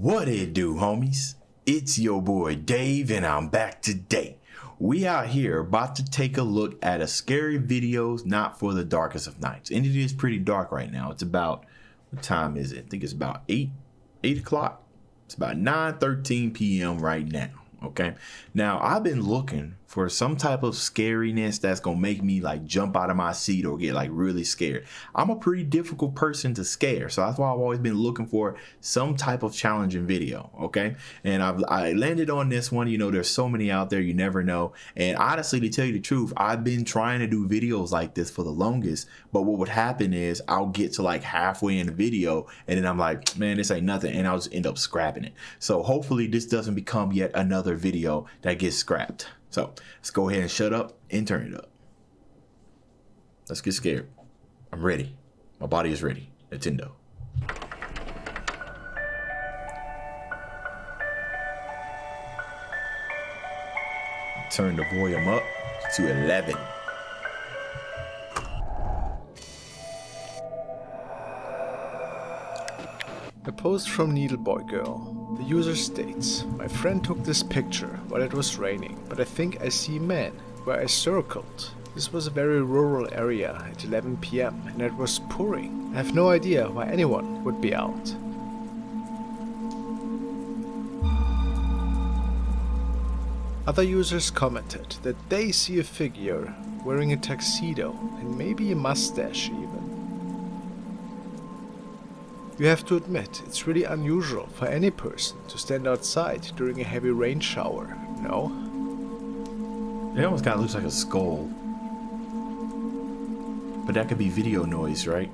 What it do, homies? It's your boy Dave, and I'm back today. We out here about to take a look at a scary video not for the darkest of nights. And it is pretty dark right now. It's about, what time is it? I think it's about 8 o'clock. It's about 9:13 p.m. right now. Okay. Now, I've been looking for some type of scariness that's going to make me like jump out of my seat or get like really scared. I'm a pretty difficult person to scare. So that's why I've always been looking for some type of challenging video. Okay. And I landed on this one. You know, there's so many out there. You never know. And honestly, to tell you the truth, I've been trying to do videos like this for the longest. But what would happen is I'll get to like halfway in the video and then I'm like, man, this ain't nothing. And I'll just end up scrapping it. So hopefully this doesn't become yet another video that gets scrapped. So let's go ahead and shut up and turn it up. Let's get scared. I'm ready. My body is ready. Nintendo. Turn the volume up to 11. A post from Needleboy Girl. The user states, my friend took this picture while it was raining, but I think I see a man where I circled. This was a very rural area at 11 p.m. and it was pouring. I have no idea why anyone would be out. Other users commented that they see a figure wearing a tuxedo and maybe a mustache even. You have to admit, it's really unusual for any person to stand outside during a heavy rain shower, no? It almost kind of looks like a skull. But that could be video noise, right?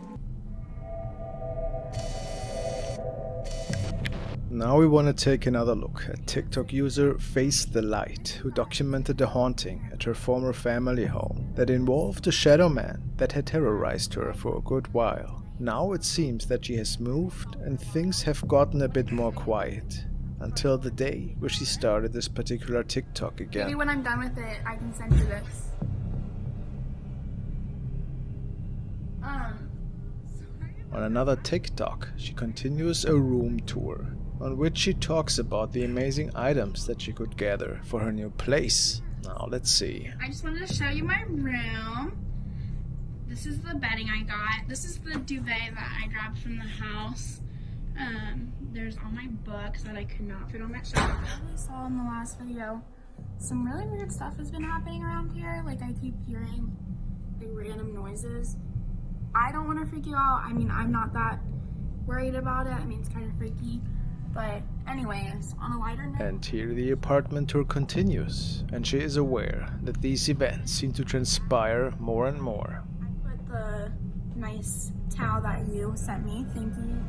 Now we want to take another look at TikTok user Face the Light, who documented the haunting at her former family home that involved a shadow man that had terrorized her for a good while. Now it seems that she has moved and things have gotten a bit more quiet. Until the day where she started this particular TikTok again. Maybe when I'm done with it, I can send you this. On another TikTok, she continues a room tour, on which she talks about the amazing items that she could gather for her new place. Now let's see. I just wanted to show you my room. This is the bedding I got. This is the duvet that I grabbed from the house. There's all my books that I could not fit on my shelf. I saw in the last video, some really weird stuff has been happening around here. Like I keep hearing like random noises. I don't want to freak you out. I mean, I'm not that worried about it. I mean, it's kind of freaky. But anyways, on a lighter note. And here the apartment tour continues, and she is aware that these events seem to transpire more and more. The nice towel that you sent me, thank you.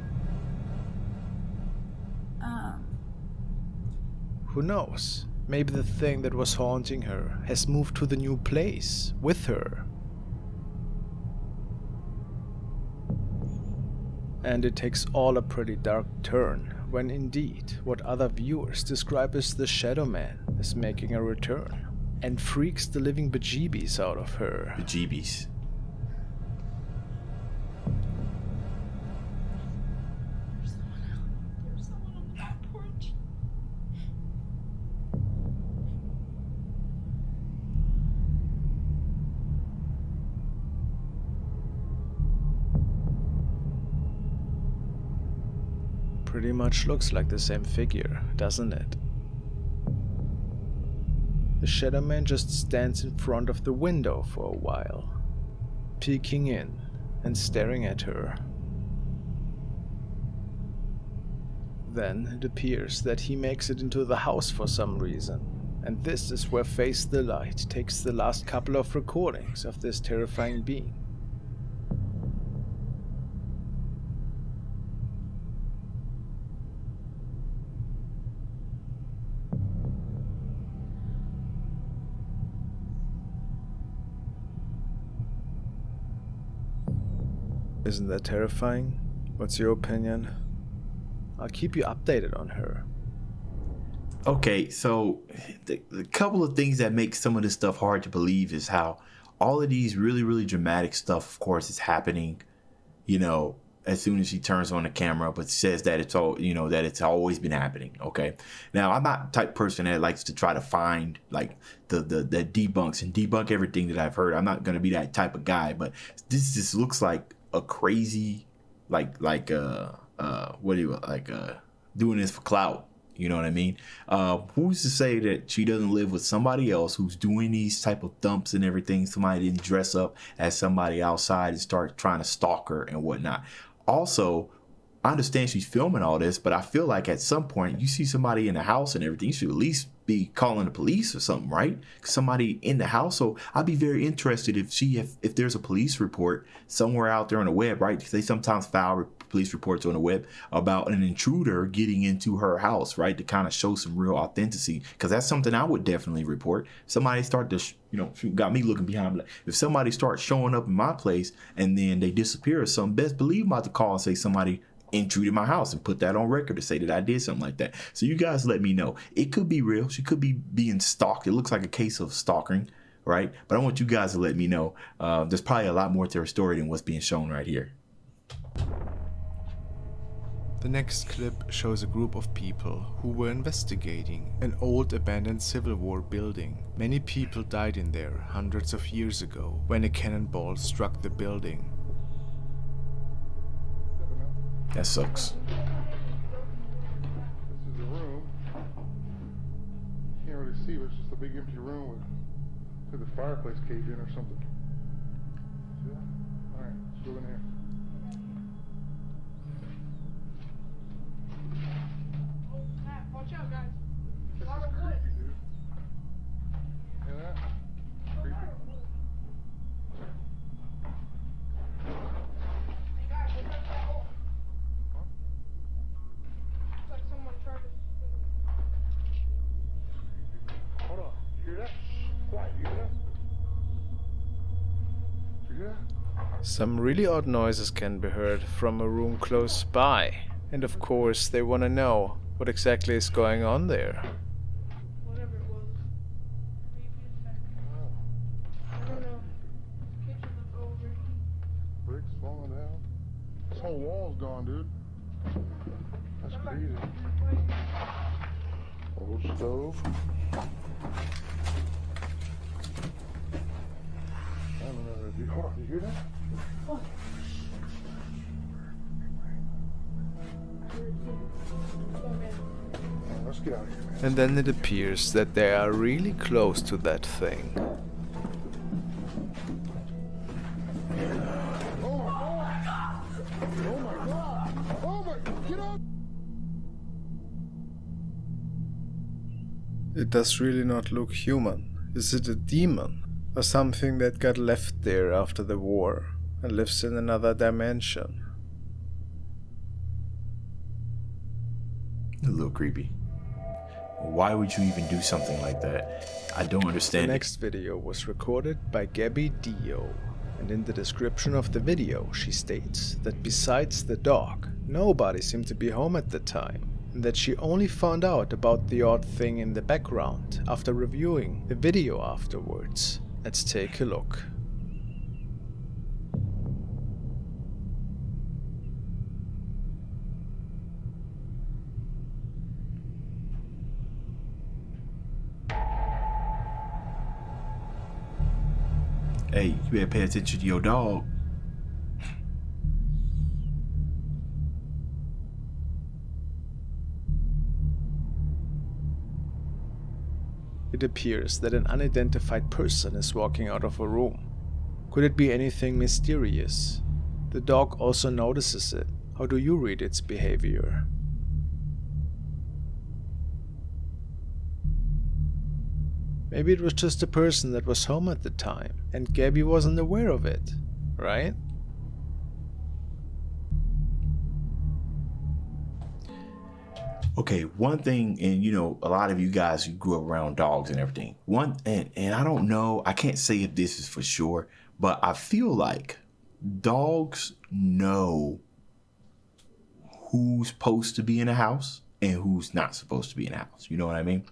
Who knows? Maybe the thing that was haunting her has moved to the new place with her. And it takes all a pretty dark turn when indeed what other viewers describe as the Shadow Man is making a return and freaks the living bejeebies out of her. Bejeebies. Pretty much looks like the same figure, doesn't it? The Shadow Man just stands in front of the window for a while, peeking in and staring at her. Then it appears that he makes it into the house for some reason, and this is where Face the Light takes the last couple of recordings of this terrifying being. Isn't that terrifying? What's your opinion? I'll keep you updated on her. Okay, so the couple of things that make some of this stuff hard to believe is how all of these really, really dramatic stuff, of course, is happening, you know, as soon as she turns on the camera, but says that it's all, that it's always been happening. Okay. Now, I'm not the type of person that likes to try to find like the debunks and debunk everything that I've heard. I'm not going to be that type of guy, but this just looks like a crazy, doing this for clout. You know what I mean? Who's to say that she doesn't live with somebody else who's doing these type of thumps and everything? Somebody didn't dress up as somebody outside and start trying to stalk her and whatnot. Also, I understand she's filming all this, but I feel like at some point you see somebody in the house and everything, you should at least be calling the police or something, right? Somebody in the house. So I'd be very interested if there's a police report somewhere out there on the web, right? Because they sometimes file police reports on the web about an intruder getting into her house, right? To kind of show some real authenticity, because that's something I would definitely report. Somebody start to, got me looking behind. If somebody starts showing up in my place and then they disappear or something, best believe I'm about to call and say somebody intruded my house and put that on record to say that I did something like that. So you guys let me know. It could be real. She could be being stalked. It looks like a case of stalking, right? But I want you guys to let me know. There's probably a lot more to her story than what's being shown right here. The next clip shows a group of people who were investigating an old abandoned Civil War building. Many people died in there hundreds of years ago when a cannonball struck the building. That sucks. This is the room. Can't really see, but it's just a big empty room with the fireplace caved in or something. See that? Alright, let's go in here. Watch out, guys. This is creepy, dude. Hear that? Creepy. Hey, guys, look at that hole. Looks like someone tried to... Hold on. You hear that? Quiet, you hear that? Did you hear that? Some really odd noises can be heard from a room close by, and of course they want to know what exactly is going on there. Whatever it was. Creepy as heck. I don't know. Kitchen was over. Bricks falling down. This whole wall's gone, dude. That's crazy. Old stove. I don't know. Dude, hold on. You hear that? What? Let's get out of here, man. And then it appears that they are really close to that thing. Oh my god! Oh my god! Oh my god! Get up! It does really not look human. Is it a demon? Or something that got left there after the war and lives in another dimension? A little creepy. Why would you even do something like that? I don't understand. The next video was recorded by Gabby Dio, and in the description of the video she states that besides the dog, nobody seemed to be home at the time, and that she only found out about the odd thing in the background after reviewing the video afterwards. Let's take a look. Hey, you better pay attention to your dog. It appears that an unidentified person is walking out of a room. Could it be anything mysterious? The dog also notices it. How do you read its behavior? Maybe it was just a person that was home at the time, and Gabby wasn't aware of it, right? Okay, one thing, and a lot of you guys who grew up around dogs and everything. And I don't know, I can't say if this is for sure, but I feel like dogs know who's supposed to be in a house and who's not supposed to be in a house. You know what I mean?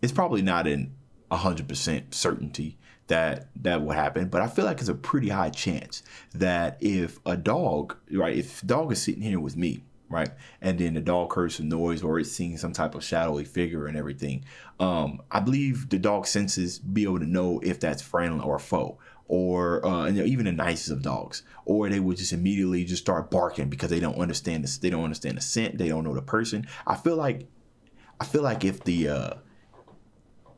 It's probably not an 100% certainty that will happen, but I feel like it's a pretty high chance that if a dog, right, if the dog is sitting here with me, right, and then the dog heard some noise or it's seeing some type of shadowy figure and everything, I believe the dog senses be able to know if that's friend or foe, or even the nicest of dogs, or they would just immediately just start barking because they don't understand this. They don't understand the scent. They don't know the person. I feel like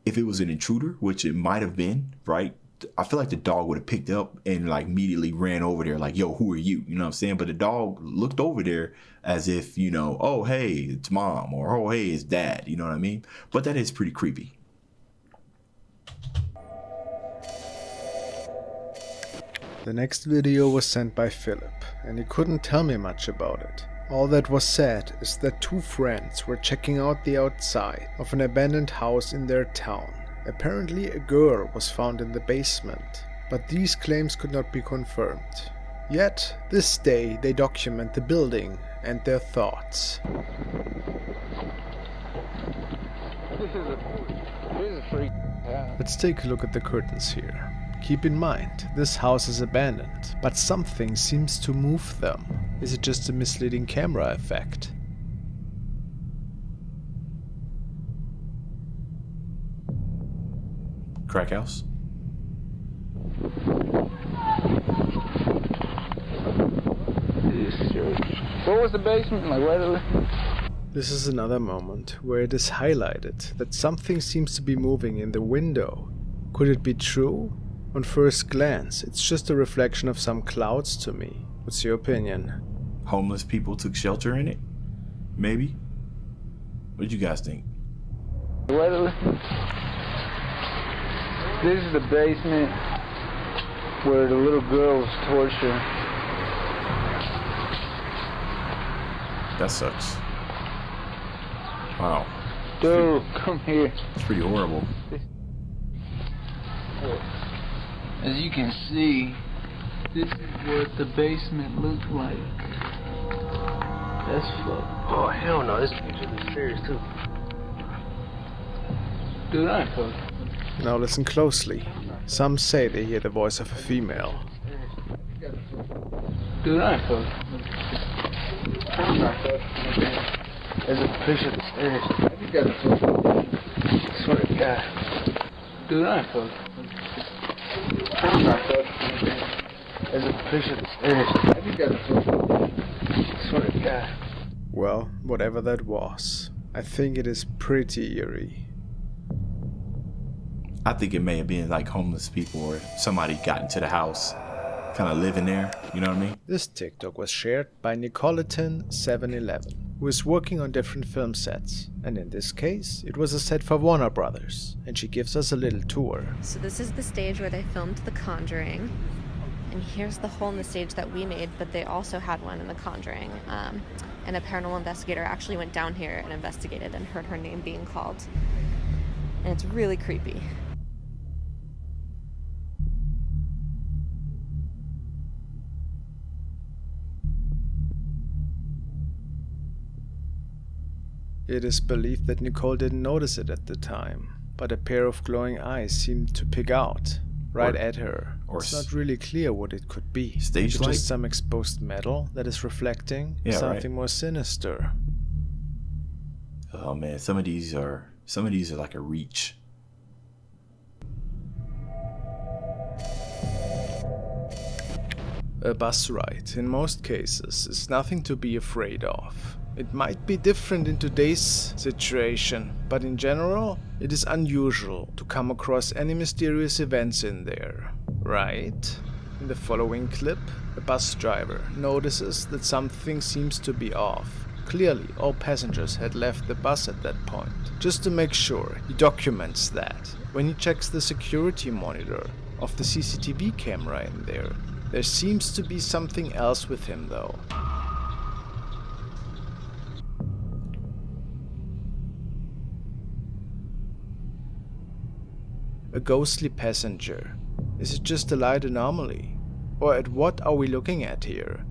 if it was an intruder, which it might have been, right? I feel like the dog would have picked up and like immediately ran over there like, yo, who are you? You know what I'm saying? But the dog looked over there as if, you know, oh, hey, it's mom, or oh, hey, it's dad. You know what I mean? But that is pretty creepy. The next video was sent by Philip, and he couldn't tell me much about it. All that was said is that two friends were checking out the outside of an abandoned house in their town. Apparently a girl was found in the basement, but these claims could not be confirmed. Yet, this day they document the building and their thoughts. This is a freak. Yeah. Let's take a look at the curtains here. Keep in mind, this house is abandoned, but something seems to move them. Is it just a misleading camera effect? Crack house? What was the basement like? Where This is another moment where it is highlighted that something seems to be moving in the window. Could it be true? On first glance, it's just a reflection of some clouds to me. What's your opinion? Homeless people took shelter in it? Maybe? What do you guys think? This is the basement where the little girl was tortured. That sucks. Wow. Dude, come here. It's pretty horrible. As you can see, this is what the basement looked like. That's fucked. Oh, hell no, this picture is serious too. Dude, I ain't fucked. Now listen closely. Some say they hear the voice of a female. Dude, I ain't fucked. I'm not fucked. There's a picture of the stairs. You got a fuck. I swear to God. Dude, I ain't fucked. I'm not fucked. There's a picture of the stairs. You got a fuck. I swear to God. Well, whatever that was, I think it is pretty eerie. I think it may have been like homeless people or somebody got into the house, kind of living there, you know what I mean? This TikTok was shared by Nicoleton711, who is working on different film sets, and in this case, it was a set for Warner Brothers, and she gives us a little tour. So this is the stage where they filmed The Conjuring, and here's the hole in the stage that we made, but they also had one in The Conjuring. And a paranormal investigator actually went down here and investigated and heard her name being called. And it's really creepy. It is believed that Nicole didn't notice it at the time, but a pair of glowing eyes seemed to pick out right at her. It's not really clear what it could be. Stage light? Just some exposed metal that is reflecting something more sinister. Oh man, some of these are like a reach. A bus ride, in most cases, is nothing to be afraid of. It might be different in today's situation, but in general, it is unusual to come across any mysterious events in there, right? In the following clip, a bus driver notices that something seems to be off. Clearly, all passengers had left the bus at that point. Just to make sure, he documents that. When he checks the security monitor of the CCTV camera in there seems to be something else with him though. A ghostly passenger. Is it just a light anomaly? Or at what are we looking at here?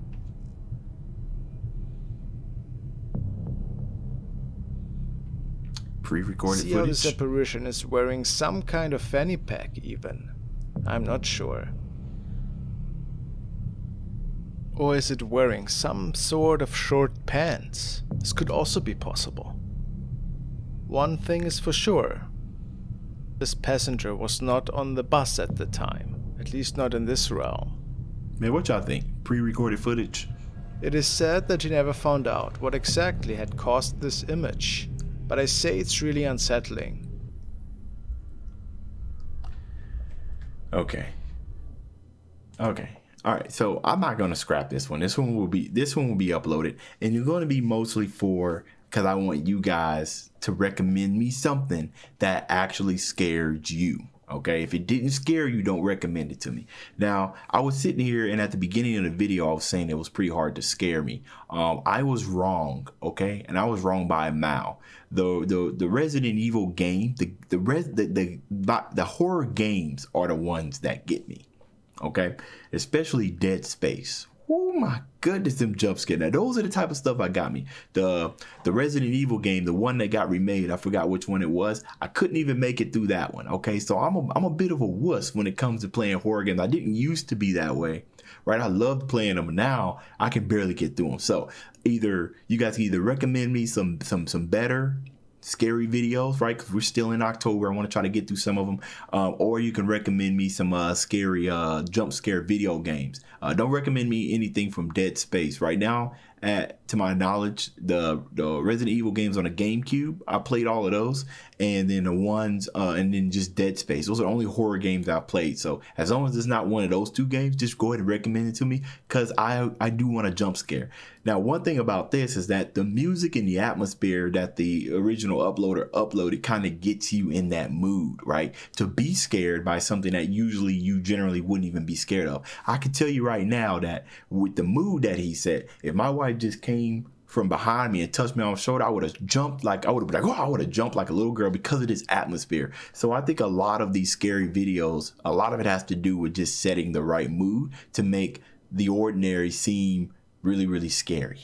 Pre-recorded See how this footage. apparition is wearing some kind of fanny pack even. I'm not sure. Or is it wearing some sort of short pants? This could also be possible. One thing is for sure. This passenger was not on the bus at the time. At least not in this realm. Man, what y'all think? Pre-recorded footage? It is said that he never found out what exactly had caused this image. But I say it's really unsettling. Okay. Alright, so I'm not gonna scrap this one. This one will be uploaded, and it's gonna be mostly because I want you guys to recommend me something that actually scared you. Okay, if it didn't scare you, don't recommend it to me. Now, I was sitting here, and at the beginning of the video, I was saying it was pretty hard to scare me. I was wrong, okay, and I was wrong by a mile. The Resident Evil game, the horror games are the ones that get me, okay, especially Dead Space. Oh my goodness, them jump scares. Now those are the type of stuff that got me. The Resident Evil game, the one that got remade, I forgot which one it was. I couldn't even make it through that one. Okay, so I'm a bit of a wuss when it comes to playing horror games. I didn't used to be that way, right? I loved playing them. Now I can barely get through them. So either you guys can recommend me some better scary videos, right? Because we're still in October. I want to try to get through some of them. Or you can recommend me some scary jump scare video games. Don't recommend me anything from Dead Space. Right now, to my knowledge, the Resident Evil games on the GameCube, I played all of those. And then the ones, and then just Dead Space. Those are the only horror games I've played. So as long as it's not one of those two games, just go ahead and recommend it to me, because I do want a jump scare. Now, one thing about this is that the music and the atmosphere that the original uploader uploaded kind of gets you in that mood, right? To be scared by something that usually you generally wouldn't even be scared of. I can tell you right now that with the mood that he set, if my wife just came from behind me and touched me on the shoulder, I would have jumped like, I would have jumped like a little girl because of this atmosphere. So I think a lot of these scary videos, a lot of it has to do with just setting the right mood to make the ordinary seem really, really scary.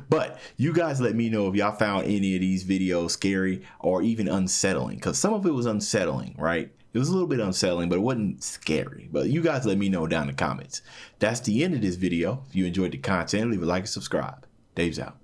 But you guys let me know if y'all found any of these videos scary or even unsettling, because some of it was unsettling, right? It was a little bit unsettling, but it wasn't scary. But you guys let me know down in the comments. That's the end of this video. If you enjoyed the content, leave a like and subscribe. Dave's out.